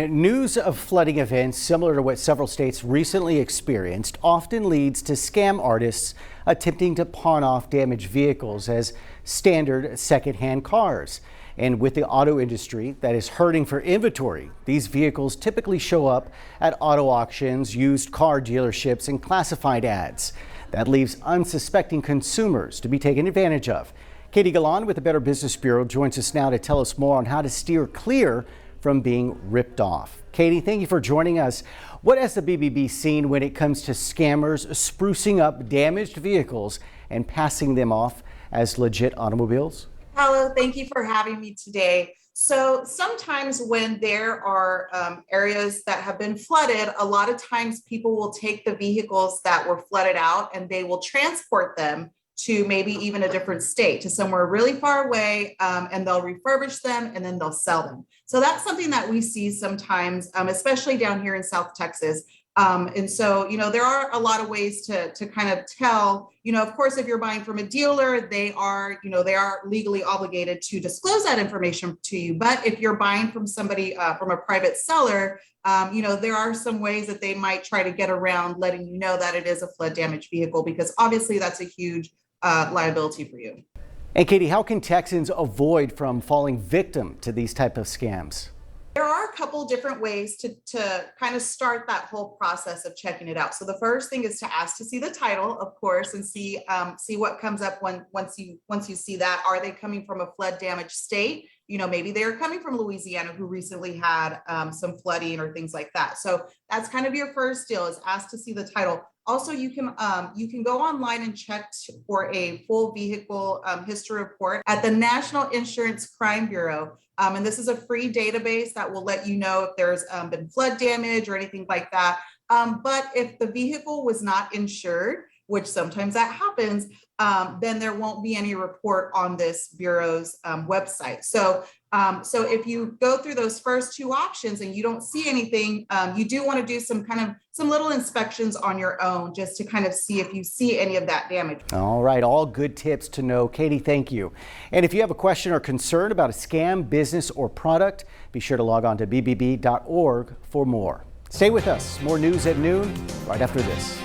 News of flooding events similar to what several states recently experienced often leads to scam artists attempting to pawn off damaged vehicles as standard secondhand cars. And with the auto industry that is hurting for inventory, these vehicles typically show up at auto auctions, used car dealerships, and classified ads. That leaves unsuspecting consumers to be taken advantage of. Katie Galan with the Better Business Bureau joins us now to tell us more on how to steer clear from being ripped off. Katie, thank you for joining us. What has the BBB seen when it comes to scammers sprucing up damaged vehicles and passing them off as legit automobiles? Hello, thank you for having me today. So sometimes when there are areas that have been flooded, a lot of times people will take the vehicles that were flooded out and they will transport them to maybe even a different state, to somewhere really far away, and they'll refurbish them and then they'll sell them. So that's something that we see sometimes, especially down here in South Texas. And so, there are a lot of ways to kind of tell, of course, if you're buying from a dealer, they are legally obligated to disclose that information to you. But if you're buying from somebody, from a private seller, there are some ways that they might try to get around letting you know that it is a flood damaged vehicle, because obviously that's a huge liability for you. And Katie, how can Texans avoid from falling victim to these type of scams? There are a couple different ways to kind of start that whole process of checking it out. So the first thing is to ask to see the title, of course, and see what comes up once you see that. Are they coming from a flood damaged state? Maybe they're coming from Louisiana, who recently had some flooding or things like that. So that's kind of your first deal, is ask to see the title. Also, you can go online and check for a full vehicle history report at the National Insurance Crime Bureau. And this is a free database that will let you know if there's been flood damage or anything like that. But if the vehicle was not insured, which sometimes that happens, then there won't be any report on this bureau's website. So if you go through those first two options and you don't see anything, you do want to do some little inspections on your own, just to kind of see if you see any of that damage. All right, all good tips to know. Katie, thank you. And if you have a question or concern about a scam, business, or product, be sure to log on to bbb.org for more. Stay with us. More news at noon right after this.